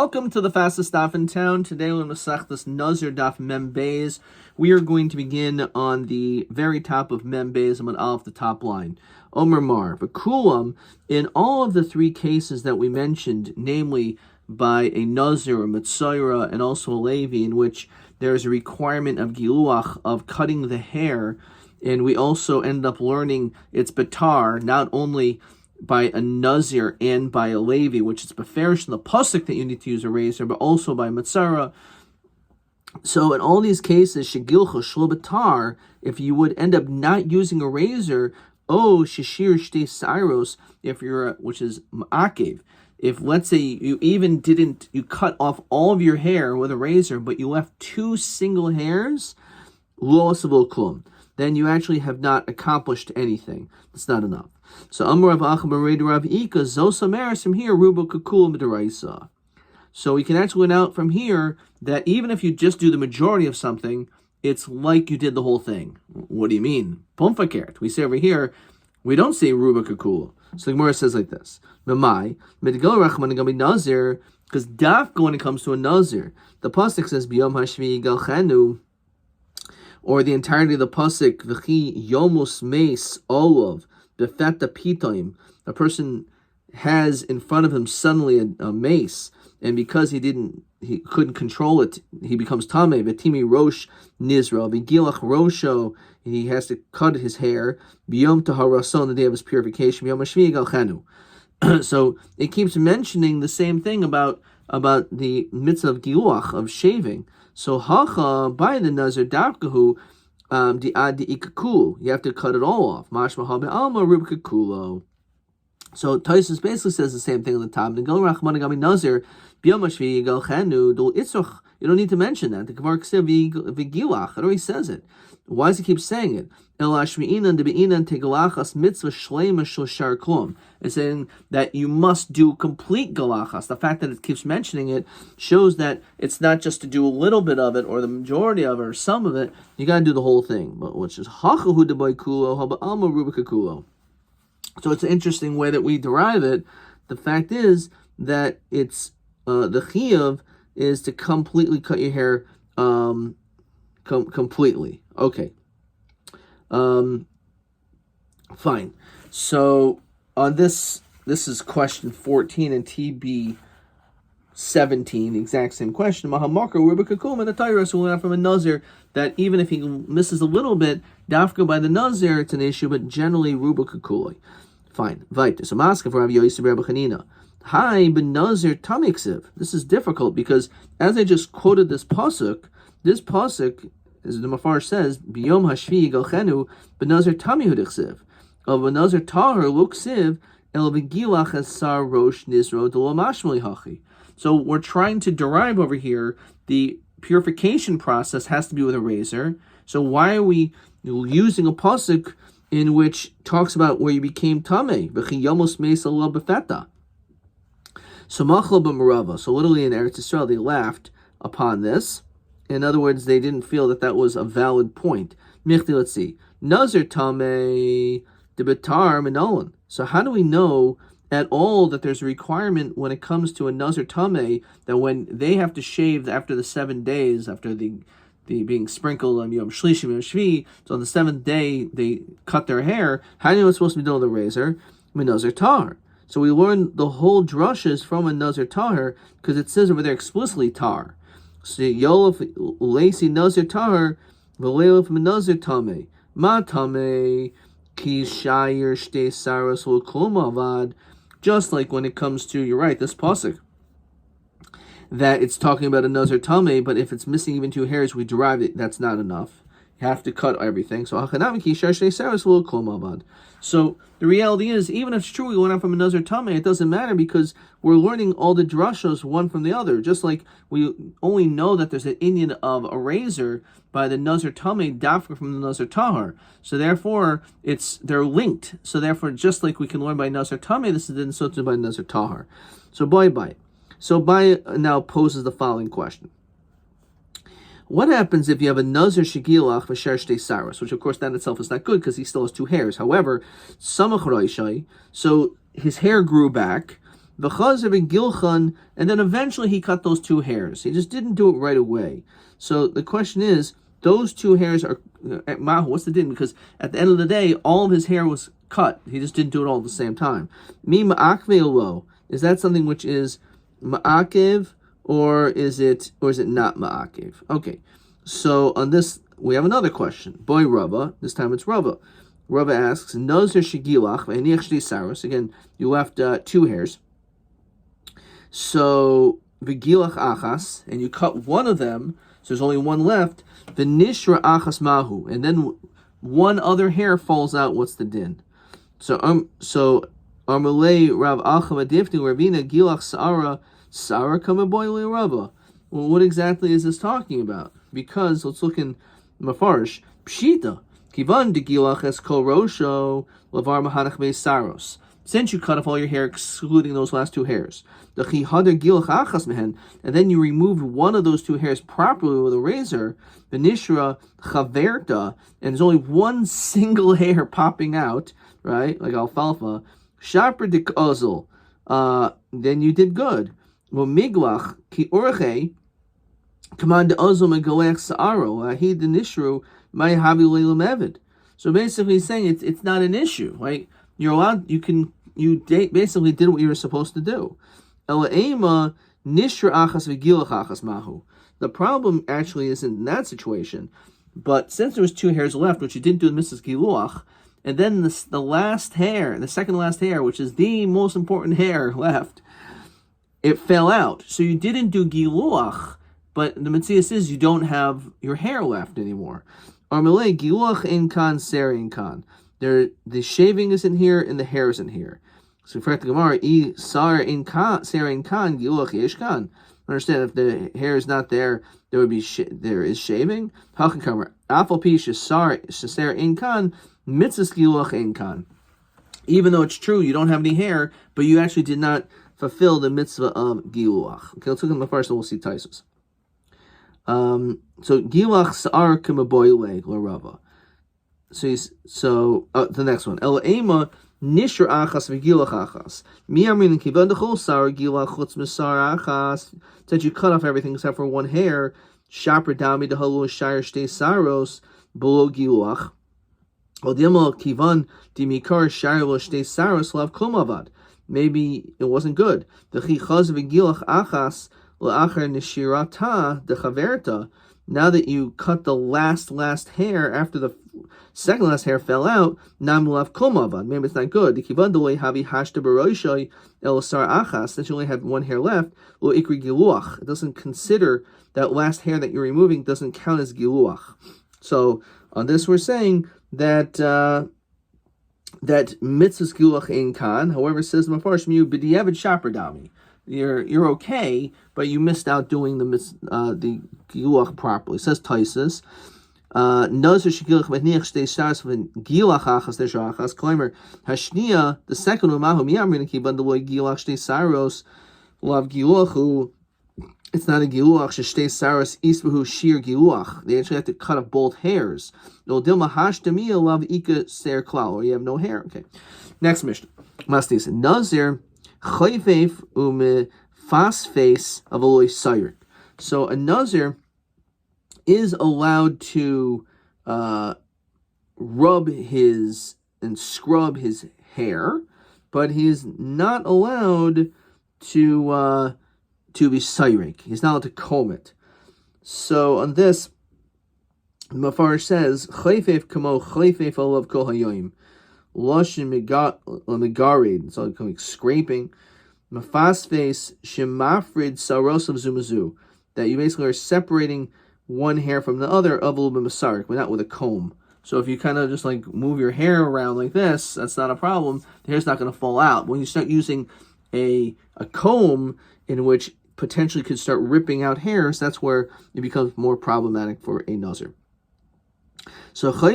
Welcome to the fastest daf in town. Today we're going to this Nazir daf Mem Beis. We are going to begin on the very top of Mem Beis. I'm going to off the top line. Omer Mar, V'kulam, in all of the three cases that we mentioned, namely by a Nazir, a Mitzayra, and also a Levi, in which there is a requirement of Giluach, of cutting the hair, and we also end up learning it's Batar, not only by a Nazir and by a Levi, which is beferish in the pasuk that you need to use a razor, but also by Mitzara. So in all these cases, shegilcha shlobatar, if you would end up not using a razor, shishir shte sairos, if you're, which is ma'akev. If, let's say, you cut off all of your hair with a razor, but you left two single hairs, lo asavol klum, then you actually have not accomplished anything. It's not enough. So Amar Rav Acha Rav Ika Zosameres from here Rubo Kakul Midaraisa. So we can actually learn out from here that even if you just do the majority of something, it's like you did the whole thing. What do you mean? Pomfakert. We say over here, we don't say Rubo Kakul. So the Gemara says like this: Memai Midgal Rachman Gabi Nazir, because daf when it comes to a Nazir, the pasuk says Biyom Hashvi Galchenu, or the entirety of the pasuk V'chi Yomos Meis Olav. Befeta pitoim, a person has in front of him suddenly a mace, and because he couldn't control it, he becomes tameh. V'timi rosh nizra v'gilach rosho, he has to cut his hair. Biyom taharason, the day of his purification. Biyom hashvi galchenu. So it keeps mentioning the same thing about the mitzvah of giluach, of shaving. So hacha by the nazir davkahu. You have to cut it all off. So Taisus basically says the same thing on the top. You don't need to mention that. The Gemara says it already says it. Why does he keep saying it? It's saying that you must do complete galachas. The fact that it keeps mentioning it shows that it's not just to do a little bit of it or the majority of it or some of it. You got to do the whole thing. But which is so it's an interesting way that we derive it. The fact is that it's the chiyuv is to completely cut your hair completely. Okay. Fine. So on this is question 14 and TB 17, exact same question. Mahamakar Rubikakum and the Tyrus will learn from a Nazir that even if he misses a little bit, dafka by the Nazir, it's an issue, but generally Rubikakuloi. Fine. Vait. So Maska for Rabbi Yosef Rabbi Chanina. Hi, ben Nazir Tamiksiv. This is difficult because as I just quoted this pasuk, as the Mafar says, Biyom Hashvi Galchenu, ben Nazir Tamihu Dichsiv. Of ben Nazir Tahar Luksiv, El Vigilach Asar Rosh Nizro Delamashmali Hachi. So we're trying to derive over here the purification process has to be with a razor. So why are we using a pasuk in which talks about where you became tameh? V'chiyamos meisa lo befeta. So machlo b'merava. So literally in Eretz Yisrael they laughed upon this. In other words, they didn't feel that was a valid point. Michti, let's see. Nazir tameh debetar minolan. So how do we know at all that there's a requirement when it comes to a Nazir tameh that when they have to shave after the 7 days, after the being sprinkled on Yom Shlishi, Yom Shvi, so on the 7th day they cut their hair, how do you know it's supposed to be done with a razor? Nazir tar. So we learn the whole drushes from a Nazir tar because it says over there explicitly tar. So Yolaf Lacy Nazir tar, Valelaf Nazir tameh. Ma tameh ki shayir shte saros l'klum avad. Just like when it comes to, you're right, this pasuk, that it's talking about a Nazir tameh, but if it's missing even 2 hairs, we derive it, that's not enough. You have to cut everything. So So the reality is, even if it's true we went out from a Nazir tameh, it doesn't matter because we're learning all the drashos one from the other. Just like we only know that there's an inyan of a razor by the Nazir tameh dafka from the Nazir tahar. So therefore, they're linked. So therefore, just like we can learn by Nazir tameh, this is then so by Nazir tahar. So bye. So Bai now poses the following question. What happens if you have a Nazir Shigilach V'Sher Shtei Saros, which of course that itself is not good because he still has 2 hairs. However, Samach Roishai, so his hair grew back, V'chazer v'gilchan, and then eventually he cut those 2 hairs. He just didn't do it right away. So the question is, those 2 hairs are mahu. What's the din? Because at the end of the day, all of his hair was cut. He just didn't do it all at the same time. Mi ma'akve lo. Is that something which is ma'akev, or is it not ma'akev? Okay. So on this, we have another question. Boy Rabba, this time it's Rabba. Rabba asks, Nazir shigilach v'haniach shtei saros. Again, you left 2 hairs. So v'gilach achas, and you cut one of them, so there's only one left. V'nishra achas mahu, and then one other hair falls out. What's the din? So Amalei Rav Acham Adifni Ravina Gilach Sara Kamaboy Rabba. Well, what exactly is this talking about? Because let's look in Mafarish. Pshita Kivan de Gilach es Kol Rosho Lavar Mahanach Me Saros. Since you cut off all your hair, excluding those last 2 hairs, the Chihadar Gilach Achas Mehen, and then you removed one of those 2 hairs properly with a razor, the Nishra Chaverta, and there's only one single hair popping out, right, like alfalfa. Shapr dik ozel, then you did good. Well, miglach ki orche, command ozel megalech saaro ahid nishru may havi leilam evid. So basically, he's saying it's not an issue, right? You're allowed. Basically did what you were supposed to do. Elaema nishra achas v'gilach achas mahu. The problem actually isn't in that situation, but since there was 2 hairs left, which you didn't do in Mrs. Giluach. And then the last hair, the second last hair, which is the most important hair left, it fell out. So you didn't do giluach, but the Metzias is you don't have your hair left anymore. Armele giluach in kan, ser in kan. The shaving is in here and the hair is in here. So for the Gemara, sar in kan, ser in kan, giluach yesh kan. Understand, if the hair is not there, there is shaving. Halkan kamer afal pish sar ser in kan. Mitzvahs giluach ein kan. Even though it's true, you don't have any hair, but you actually did not fulfill the mitzvah of giluach. Okay, let's look at the first and we'll see Taisus. So giluach sa'ar k'maboyle l'rava. So the next one. El ema nishra achas v'giluach achas. Mi amrin kivan dechol sa'ar giluach chutz misar achas. Said you cut off everything except for one hair. Shapr dami dehalu shayr shtei saros below giluach. Maybe it wasn't good. Now that you cut the last hair after the second last hair fell out, maybe it's not good. Since you only have one hair left, it doesn't consider that last hair that you're removing doesn't count as giluach. So on this we're saying that mitzvahs giluach ein kan. However, says Mafarish Miu b'diavad shaper dami. You're okay, but you missed out doing the giluach properly. It says Taisus. Nazir shigilach metniach shtei saros v'giluach achas desha achas. Klimer hashnia, the second one mahu miyamrin kiban deloy giluach shtei saros lav giluachu. It's not a giluach. Shtei saros isbahu shir giluach. They actually have to cut off both hairs. No dilma hashtamiya lav ika ser klal. Or you have no hair. Okay. Next mission. Mastis Nazir chayfeif ume fas face of aloy sayrik. So a Nazir is allowed to rub his and scrub his hair, but he is not allowed to be sayrik. He's not allowed to comb it. So on this, Mafarish says, Chayfeif kamo chayfeif olav kol hayoyim. Loshin megarid, so like scraping. Mafas face shemafrid sarosav zumazu. That you basically are separating one hair from the other of a little bit masarik, but not with a comb. So if you kind of just like move your hair around like this, that's not a problem. The hair's not going to fall out. When you start using a comb in which potentially could start ripping out hairs, that's where it becomes more problematic for a Nazir. So because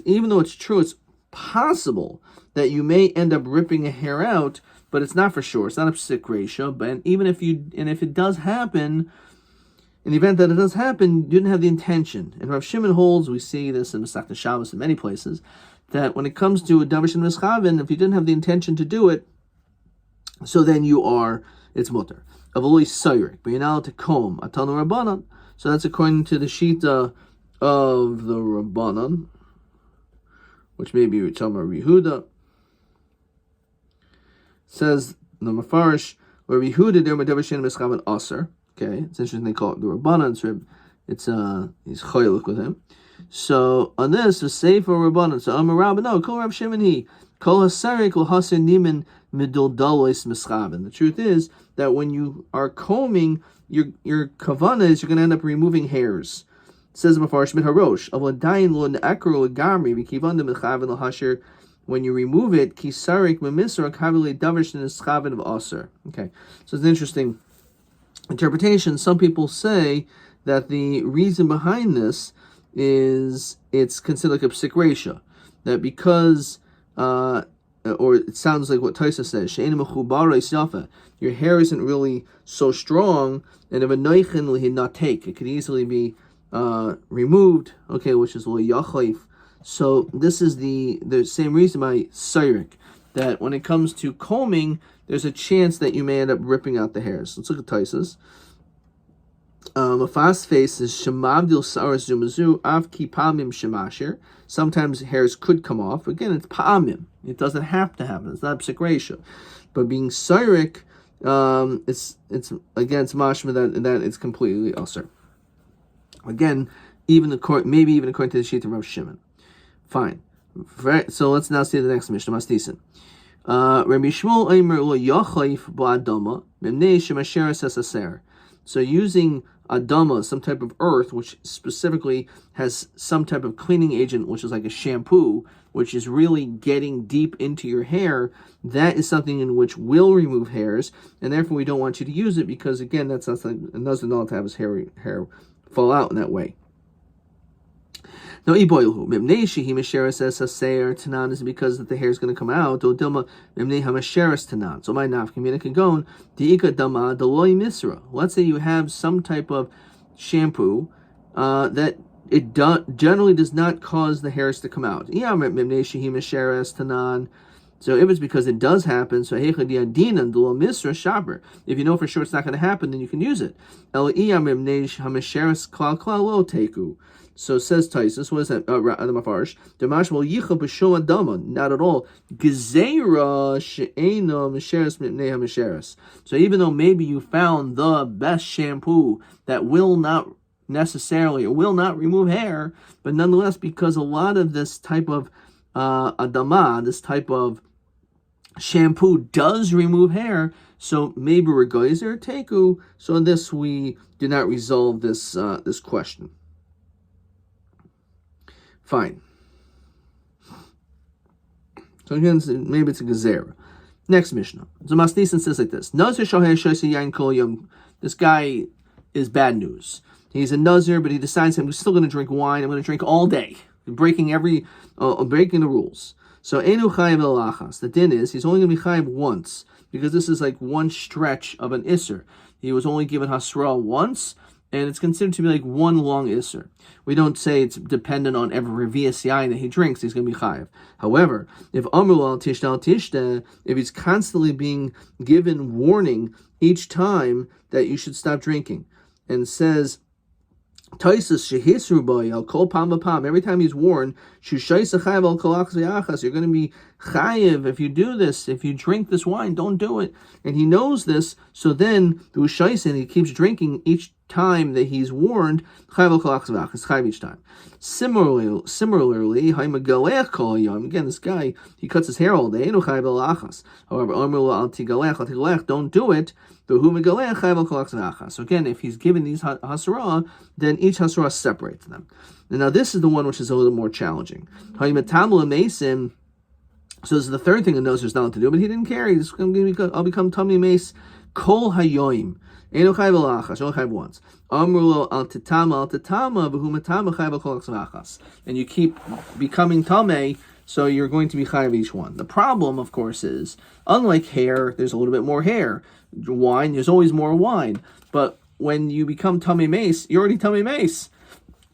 even though it's true, it's possible that you may end up ripping a hair out, but it's not for sure. It's not a psik ratio. But even if it does happen, in the event that it does happen, you didn't have the intention. And Rav Shimon holds, we see this in Masechta Shabbos in many places, that when it comes to a davar she'eino mischaven, if you didn't have the intention to do it, so then it's mutter. Avoloi sayrik, but you're not allowed to comb. Atanu Rabbanan. So that's according to the Shita of the Rabbanan, which may be Ritama Yehuda. Says the Mefarish, where Yehuda there davar she'eino mischaven aser. Okay, it's interesting they call it the Rabbanan. It's he's choyluk with him. So on this, the Sefer Rabbanan. So Amar Rabba, no, Kol Rab Shimon he Kol Hasarik Kol Haser Nimin Midol Dalois Mischaven. The truth is that when you are combing, your kavana is you're going to end up removing hairs. It says Mefarish Min Harosh Avadayin Lo Ne'akru Legamri V'Kivanda Mischaven LaHasher. When you remove it, Kisarik Memisra Kavile Davar she'eino mischaven of Aser. Okay, so it's an interesting interpretation. Some people say that the reason behind this is it's considered like a psik resha, that because or it sounds like what Taisa says, she'eino mechubara isyafa, your hair isn't really so strong, and if a noichin will not take, it could easily be removed. Okay, which is lo yachayif. So this is the same reason by sayrik, that when it comes to combing, there's a chance that you may end up ripping out the hairs. Let's look at Taisa's. A fast face is shemavdil saras zumazu av ki pa'amim shemashir. Sometimes hairs could come off. Again, it's pa'amim. It doesn't have to happen. It's not psik resha. But being sayrik, it's against mashma that it's completely usher. Again, maybe even according to the sheet of Rav Shimon. Fine. So let's now see the next Mishnah. Mastisin. Rabbi Shmuel Eimer lo yachayif ba'adama memnei shemasheres esaser. So using adama, some type of earth, which specifically has some type of cleaning agent, which is like a shampoo, which is really getting deep into your hair, that is something in which will remove hairs, and therefore we don't want you to use it because, again, that's not like a Nazir not to have his hair fall out in that way. Now, iboilhu memnei shehi masheres esaser tanan is because that the hair is going to come out. O dilma memnei hamasheres tanan. So my nafkamina can go diika dama deloi misra. Let's say you have some type of shampoo that it generally does not cause the hairs to come out. Iya memnei shehi masheres tanan. So if it's because it does happen, so heichad yadinan deloi misra shaber. If you know for sure it's not going to happen, then you can use it. El iya memnei hamasheres klal klal lo teku. So says Taisus, what is that? The Mefarish. Demash will yicha b'shom adama. Not at all. Gezeira she'ena misheres mipnei hamisheres. So even though maybe you found the best shampoo that will not necessarily or will not remove hair, but nonetheless, because a lot of this type of adama, this type of shampoo does remove hair, so maybe regoizer teku. So in this we do not resolve this question. Fine. So again, maybe it's a gezerah. Next Mishnah. So Masnisan says like this: Nazir shoher shoyse yain kol yom. This guy is bad news. He's a Nazir, but he decides I'm still going to drink wine. I'm going to drink all day, breaking the rules. So enu chayav elachas. The din is he's only going to be chayav once because this is like one stretch of an isser. He was only given hasra once, and it's considered to be like one long isser. We don't say it's dependent on every revius yain that he drinks, he's going to be chayav. However, if amru al tishta, if he's constantly being given warning each time that you should stop drinking, and says, Taisus shehisru boy al kol pam b'pam. Every time he's warned, shushayis chayav al kolach zayachas. You're going to be chayav if you do this. If you drink this wine, don't do it. And he knows this. So then the ushayis, and he keeps drinking each time that he's warned. Chayav al kolach zayachas. Chayav each time. Similarly, ha'imagaleach kol yom. Again, this guy, he cuts his hair all day. No chayav al achas. However, amru al tigalech, don't do it. So again, if he's given these hasra, then each hasra separates them. And now this is the one which is a little more challenging. So this is the third thing a Nazir is not allowed to do, but he didn't care. He's going to become, I'll become Tamei Mace Kol Hayoim. Eno chayv alachas, only chayv once. Amrulo al tetama, v'hu matama chayv kol achas. And you keep becoming Tamei, so you're going to be chayav each one. The problem, of course, is, unlike hair, there's a little bit more hair. Wine, there's always more wine. But when you become Tamei Mace, you're already Tamei Mace.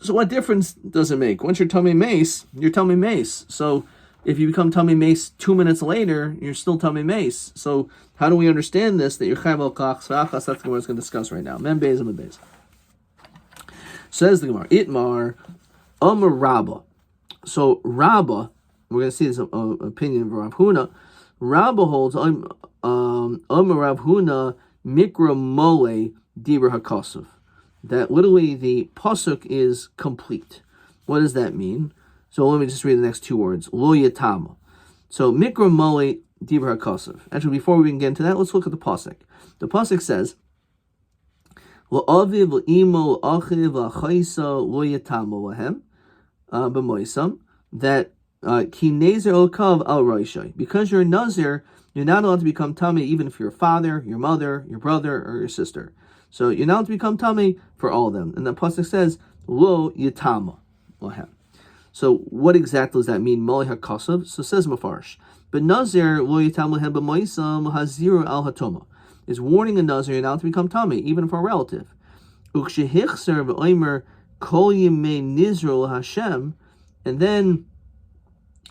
So what difference does it make? Once you're Tamei Mace, you're Tamei Mace. So if you become tummy mace 2 minutes later, you're still tummy mace. So how do we understand this? That you're chayav al kach sa'achas. That's what we're going to discuss right now. Mem beis and mem beis. Says the Gemara, Itmar, Amar Rabba. So Rabba, we're going to see this opinion of Rav Huna. Rabba holds Amar Rav Huna Mikra Mole Dibra HaKosov. That literally the pasuk is complete. What does that mean? So let me just read the next two words. Lo Yatama. So Mikra Mole Dibra HaKosov. Actually, before we can get into that, let's look at the pasuk. The pasuk says, La'aviv l'imo l'achiv l'achaysa lo yatama lahem b'moisam, that ki nezer okav al roishai. Because you're a Nazir, you're not allowed to become tummy even if you're a father, your mother, your brother, or your sister. So you're not allowed to become tummy for all of them. And the pasuk says lo yatama lahem. So what exactly does that mean? Molei hakasav. So it says Mefarsh. But Nazir lo yatama lahem b'moisam haziru al hatoma is warning a Nazir not to become tummy, even for a relative. And then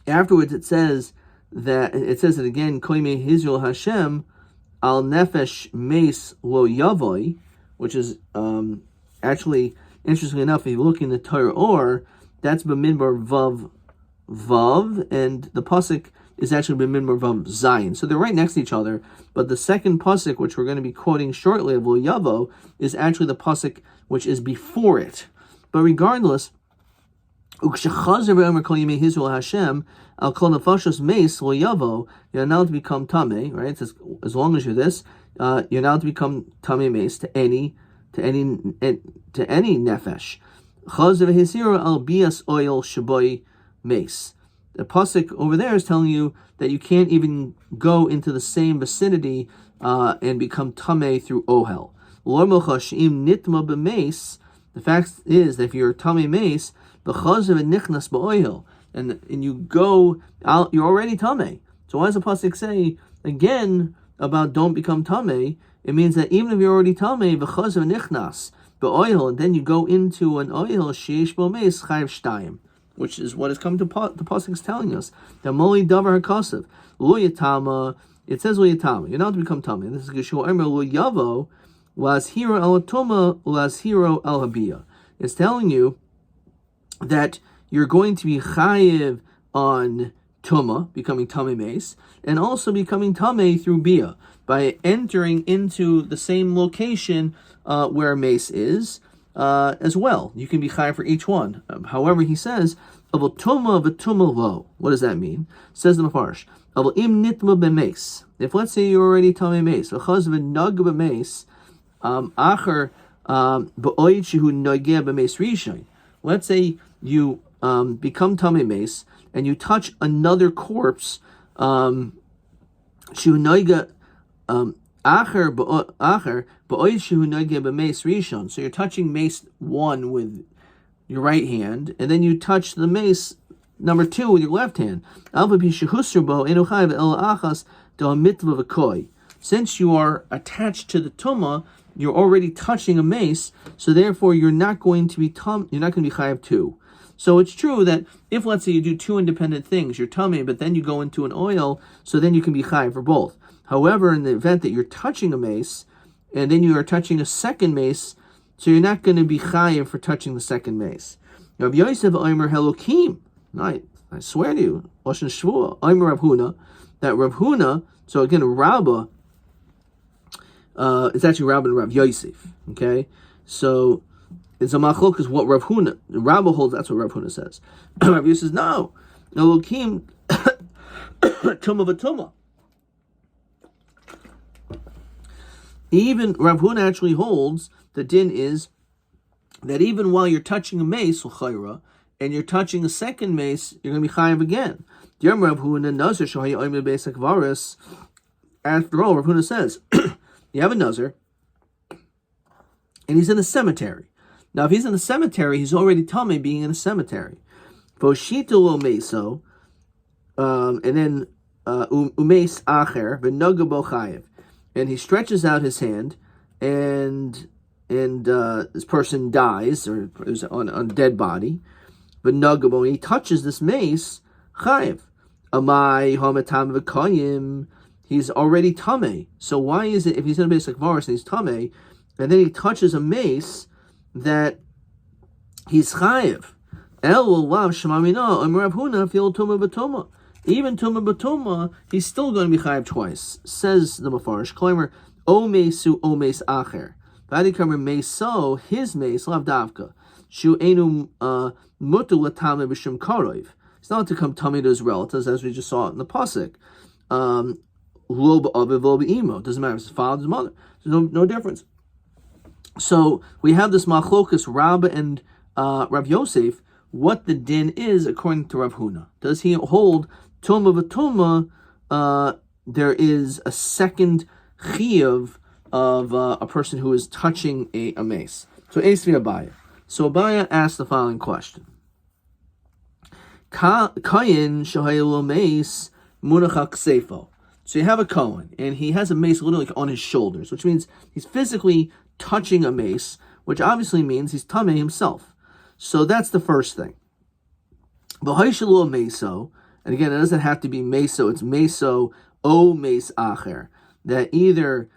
afterwards it says it again, Kol Yemei Nizro Hashem al nefesh meis lo yavoi, which is actually, interestingly enough, if you look in the Torah or, that's b'midbar vav, and the pasuk is actually b'midbar vav zayin. So they're right next to each other, but the second pasuk, which we're going to be quoting shortly of lo yavo, is actually the pasuk which is before it. But regardless, ukshechazer v'omer kol yemei hizro Hashem al kol nefashos meis lo yavo, you're now to become tamei, right? It says, as long as you're this, you're now to become tamei meis to any nefesh. Chazer v'hiziro al bias oil shaboy meis. The pasuk over there is telling you that you can't even go into the same vicinity and become tamei through ohel. The fact is that if you're tamei meis, and you go out, you're already tamei. So why does the pasuk say again about don't become tamei? It means that even if you're already tamei, v'chazav nichnas be'oil, and then you go into an oil sheish bo meis chayav shtayim, which is what is coming to the pasuk is telling us. The moli davar hakasav lo yatama. It says lo yatama. You're not to become tamei. This is Yeshua Emer lo yavo las hero al tuma las hero al habia. It's telling you that you're going to be chayiv on tuma, becoming tamei meis, and also becoming tamei through bia by entering into the same location where mace is. As well, you can be chayav for each one. However, he says, "Avol tuma v'tuma lo." What does that mean? Says the Mefarsh, "Avol im nitma b'meis." If let's say you're already tamei meis, v'chaz v'nag b'meis, acher b'oid shehu nageh b'meis rishon. Let's say you become tamei meis and you touch another corpse, shehu nageh. So you're touching mace 1 with your right hand, and then you touch the mace number 2 with your left hand. Since you are attached to the tuma, you're already touching a mace, so therefore you're not going to be chayav 2. So it's true that if, let's say, you do 2 independent things, you're tummy, but then you go into an oil, so then you can be chayav for both. However, in the event that you're touching a mace, and then you are touching a second mace, so you're not going to be chayiv for touching the second mace. Rabbi Yosef Omer Helokim. I swear to you, Oshin Shvua Omer Rav Huna, that Rav Huna. So again, Rabba. It's actually Rabba and Rav Yosef. Okay, so it's a machlok is what Rav Huna Rabba holds. That's what Rav Huna says. Rav Yosef says no, Elokim Tuma v'Tuma. Even Rav Huna actually holds the din is that even while you're touching a mace, and you're touching a second mace, you're going to be chayav again. After all, Rav Huna says, you have a Nazir, and he's in a cemetery. Now, if he's in the cemetery, he's already tamei being in a cemetery. Voshito meso, and then umeis acher v'nogabo chayav. And he stretches out his hand, and this person dies, or is on a dead body. But Nagabo, he touches this mace, chayiv. Amai Hamatam V'Kayim, he's already Tameh. So why is it, if he's in a base like Varis and he's Tameh, and then he touches a mace, that he's Chayiv? El Lav Shemamina, Rav Huna, Fil Tuma B'Tuma. Even Tuma B'Tuma, he's still going to be Chayiv twice. Says the Mefarish, Klamer, O Mesu, O Mes Acher. Vadikamer Meso, his mace, Lav Davka. Shu Enu Mutu Latame B'Shum Karov. It's not to come tummy to his relatives, as we just saw in the pasuk. Lo b'aviv, lo b'imo. Doesn't matter if it's his father, his mother. There's no difference. So we have this machlokas Rabbi and Rav Yosef. What the din is according to Rav Huna? Does he hold tuma v'tuma? There is a second chiyuv of a person who is touching a mace. So Esri Abaya. So Abaya asked the following question. Kayin shahayel mace munachak seifo. So you have a Kohen, and he has a mace literally on his shoulders, which means he's physically touching a mace, which obviously means he's tameh himself. So that's the first thing. V'hayshalu meso, and again, it doesn't have to be meso, it's meso o mace acher, that either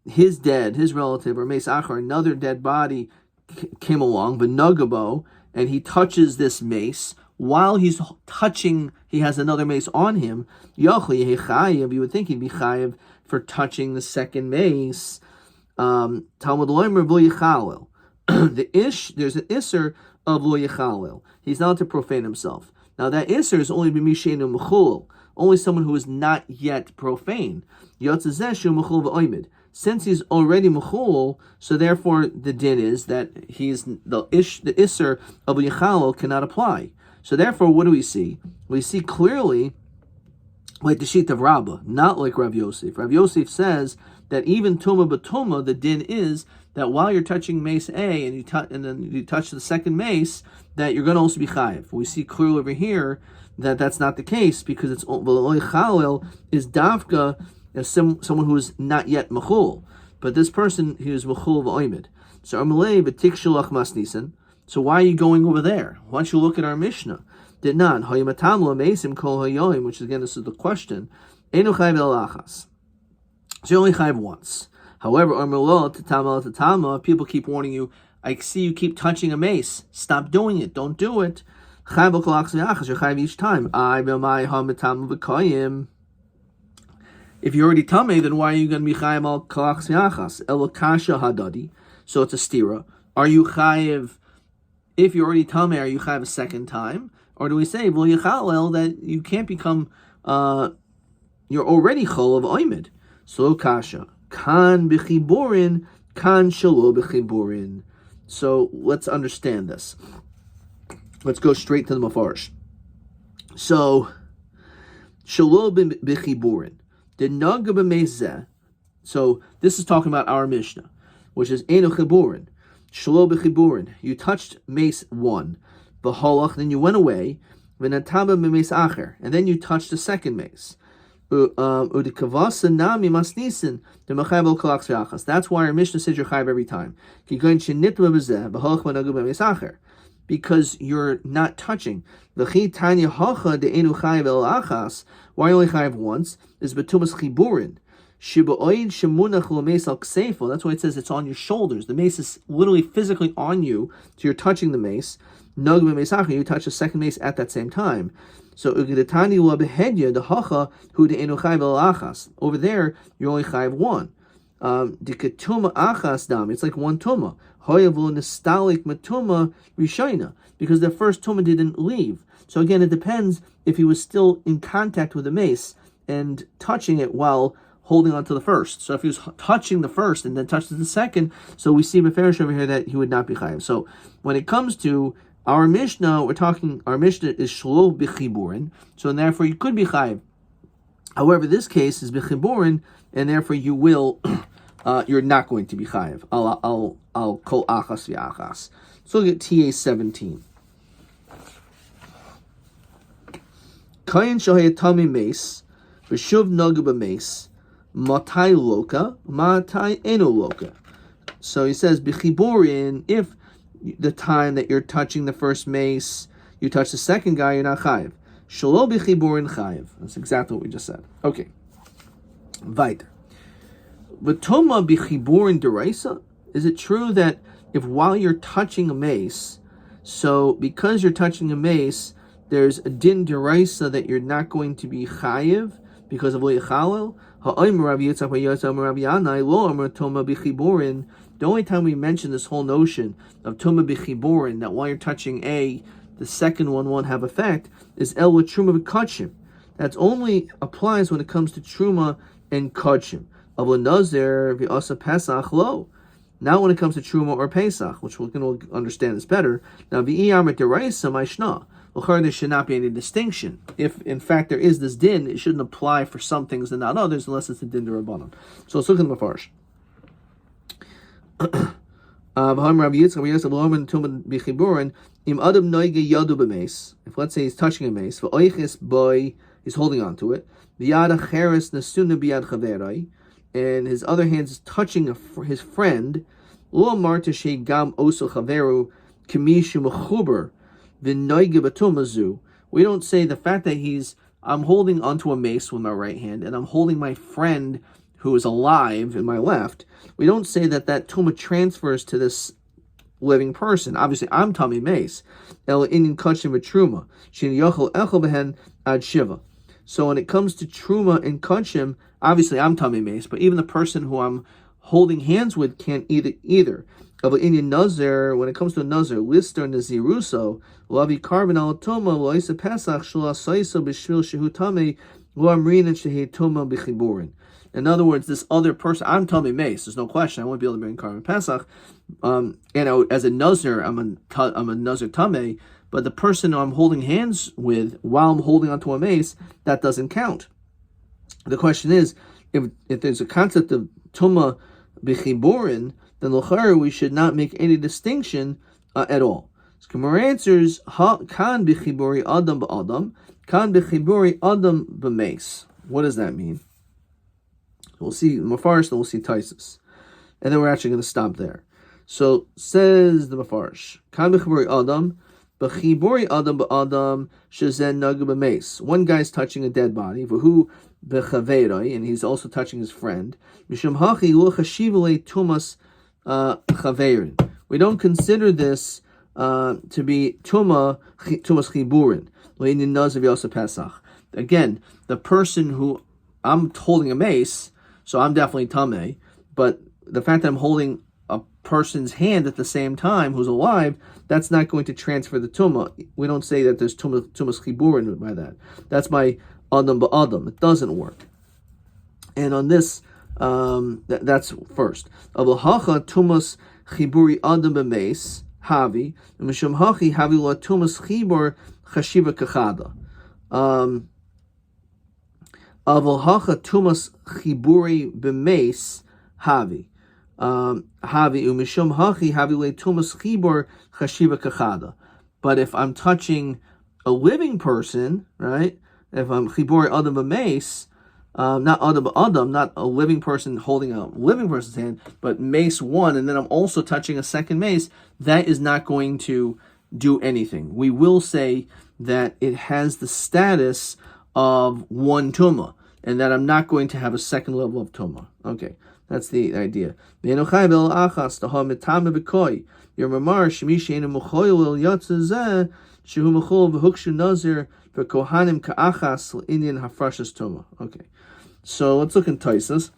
his relative, or mace acher, another dead body came along, v'nagabo, and he touches this mace. While he's touching, he has another mace on him. You would think he'd be chayiv for touching the second mace. Talmud loimer v'lo yichalel. There's an isser of lo yichalel. He's not to profane himself. Now that isser is only b'mishenu mechul, only someone who is not yet profane. Yotzezeshu mechul v'oimid. Since he's already mechul, so therefore the din is that he's the isser of yichalel cannot apply. So therefore, what do we see? We see clearly like the sheet of Rabbi, not like Rav Yosef. Rav Yosef says that even Tuma B'Tuma, the din is that while you're touching mace A and then you touch the second mace, that you're going to also be chayiv. We see clearly over here that that's not the case, because it's V'lo Chalel is Davka as someone who is not yet mechul, but this person who is mechul v'oimid. So Amalei B'Tik Shalach Masnisan. So why are you going over there? Why don't you look at our Mishnah? Did not Hayimatamla Mesim Kol Hayoim, which again this is the question. Enu Chayiv El Achas. So you only chayiv once. However, Armelo Tatama, people keep warning you. I see you keep touching a mace. Stop doing it. Don't do it. Chayiv El Kol Achas V'Achas. You're chayiv each time. I B'Mai Hamitam V'Koyim. If you're already tamei, then why are you going to be chayiv El Kol Achas V'Achas? Elokasha Hadadi. So it's a stira. Are you chayiv? If you're already tamei, are you chayiv a second time? Or do we say, well, yichalel, that you can't become, you're already chol of oimid. So kasha. Kan b'chiburin, kan shalo b'chiburin. So let's understand this. Let's go straight to the mafarish. So, shalo b'chiburin. The naga b'mezeh. So this is talking about our Mishnah, which is eno chiburin. Shalo b'chiburin. You touched mace 1. B'holach, then you went away. V'nataba b'mace acher. And then you touched the second mace. Udikavasa nami masnisin. The mechayiv el kolach v'achas. That's why our Mishnah says you're chayiv every time. Kigoin shenitva b'zeh. B'holach v'nagu b'mace acher. Because you're not touching. V'chi tanya hacha de'enu chayiv el achas. Why you only chayiv once? Is b'tumas chiburin. That's why it says it's on your shoulders. The mace is literally physically on you, so you're touching the mace. You touch the second mace at that same time. So over there, you're only chayiv one. It's like one tuma. Because the first tuma didn't leave. So again, it depends if he was still in contact with the mace and touching it while holding on to the first. So if he was touching the first and then touches the second, so we see Mefarish over here that he would not be chayiv. So when it comes to our Mishnah, our Mishnah is shlo b'chiburin, so therefore you could be chayiv. However, this case is b'chiburin, and therefore you will, you're not going to be chayiv. I'll kol achas v'achas. So look at TA 17. Kayin shahayatami mace, v'shuv naga b'mace, matai loka, matai eno loka. So he says, b'chiburin, if the time that you're touching the first mace, you touch the second guy, you're not chayiv. Shelo b'chiburin chayiv. That's exactly what we just said. Okay. Weiter. V'toma b'chiburin deraisa. Is it true that if while you're touching a mace, so because you're touching a mace, there's a din deraisa that you're not going to be chayiv because of lo yichalel? The only time we mention this whole notion of tuma b'chiburin, that while you're touching A, the second one won't have effect, is el with truma v'kachim. That only applies when it comes to truma and kachim. Of Nazir v'asa pesach lo. Now when it comes to truma or pesach, which we're going to understand this better. Now v'iyam deraisa ma'ishna. There should not be any distinction. If in fact there is this din, it shouldn't apply for some things and not others, unless it's a din derabanan. So let's look at the mafarsh. If let's say he's touching a mace, he's holding on to it, and his other hand is touching his friend, we don't say the fact that I'm holding onto a mace with my right hand and I'm holding my friend who is alive in my left, we don't say that tuma transfers to this living person. Obviously, I'm tummy mace. So when it comes to truma and kachim, obviously I'm tummy mace, but even the person who I'm holding hands with can't either. Nazir, when it comes to a Nazir, lister naziruso, lavi carbon al toma, loisa pesach, shula saisa b'shvil shehutame, lo amrin and shehe toma b'chiburin. In other words, this other person, I'm tummy mace. There's no question. I won't be able to bring carbon pesach. As a Nazir, I'm a Nazir tame, but the person I'm holding hands with while I'm holding onto a mace, that doesn't count. The question is, if there's a concept of tuma b'chiburin, then l'chara we should not make any distinction at all. So Gemara answers, kan b'chiburi adam b'adam, kan b'chiburi adam b'mace. What does that mean? We'll see Mefarish, then we'll see Taisus. And then we're actually going to stop there. So, says the Mefarish, kan b'chiburi adam b'adam, shezen naga b'mace. One guy's touching a dead body, v'hu b'chaveroi, and he's also touching his friend. Mishum hachi lo chashivale tumas chaverin. We don't consider this to be tumas chiburin. Le'inin nazir v'yasa pesach. Again, the person who I'm holding a mace, so I'm definitely tameh, but the fact that I'm holding a person's hand at the same time who's alive, that's not going to transfer the tumah. We don't say that there's tumas chiburin by that. That's by adam ba'adam. It doesn't work. And on this, that's first. Avahacha tumas chiburi adam b'meis havi, and mishum hachi havi la tumas chibur chashiva kachada. Avahacha tumas chiburi b'meis havi. Havi umishum hachi havi le tumas chibur chashiva kachada. But if I'm touching a living person, right? If I'm chibur adam b'meis, not adam, not a living person holding a living person's hand, but mace one, and then I'm also touching a second mace, that is not going to do anything. We will say that it has the status of one tumah, and that I'm not going to have a second level of tumah. Okay, that's the idea. Your mamar shemishi enu mechoyel el yatzeh shehu mechol v'hukshu nazir v'kohanim ka'achas l'inyan hafrashas tumah. Okay, so let's look in Taisus.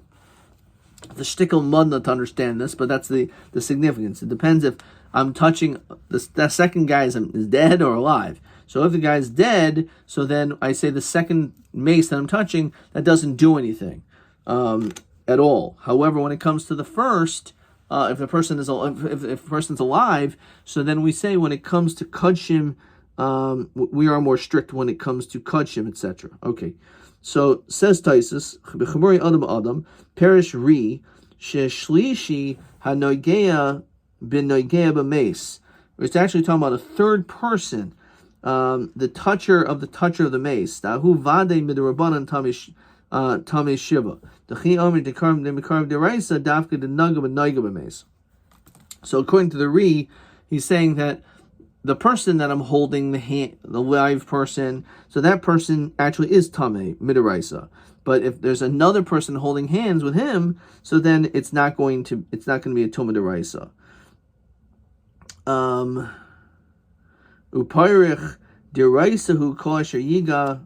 The shtickle mudna to understand this, but that's the significance. It depends if I'm touching the second guy is dead or alive. So if the guy's dead, so then I say the second mace that I'm touching, that doesn't do anything at all. However, when it comes to the first, if the person is if the person's alive, so then we say when it comes to kudshim, we are more strict when it comes to kudshim, etc. Okay, so says Taisus, b'chemuri adam adam perish ri sheshlishi hanoigeya bin noigeya b'meis. It's actually talking about a third person. The toucher of the mace. Dahu vade midrabanan tamish shiva. Dechi omer dekarim demikarim deraisa dafka de nagam and nagam mace. So according to the Ri, he's saying that the person that I'm holding the hand, the live person, so that person actually is Tameh Midaraisa. But if there's another person holding hands with him, so then it's not going to be a Tumah Deraisa. Upayrich Deraisa hu kol asher yiga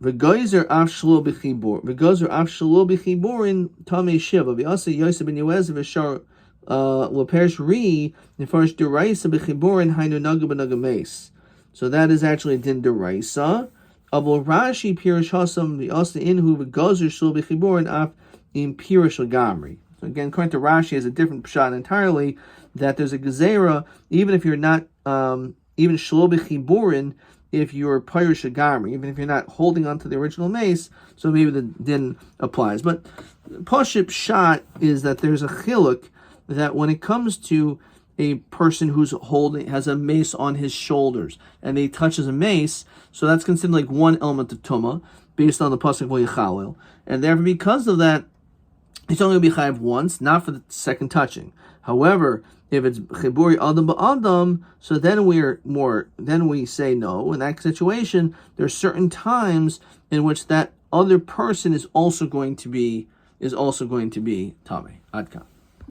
v'geizer af shlo b'chibur b'chiburin Tameh Shiva v'asa Yosef ben Yoezer v'shar L'Perish Ri Nefarish Deraisa b'chiburin hainu naga b'naga meis. So that is actually din deraisa. Avol Rashi pirish hasam v'asa inhu v'gazer shlo b'chiburin af in pirish l'gamri. So again, according to Rashi, has a different pshat entirely, that there's a gezerah even if you're not even shlo b'chiburin, if you're pirish l'gamri, even if you're not holding onto the original mace. So maybe the din applies. But pashut pshat is that there's a chiluk that when it comes to a person who's has a mace on his shoulders and he touches a mace, so that's considered like one element of Tumah based on the pasuk V'yichalel, and therefore because of that, it's only going to be chayav once, not for the second touching. However, if it's chiburi adam ba'adam, so then we say no. In that situation, there are certain times in which that other person is also going to be tamei. Adka.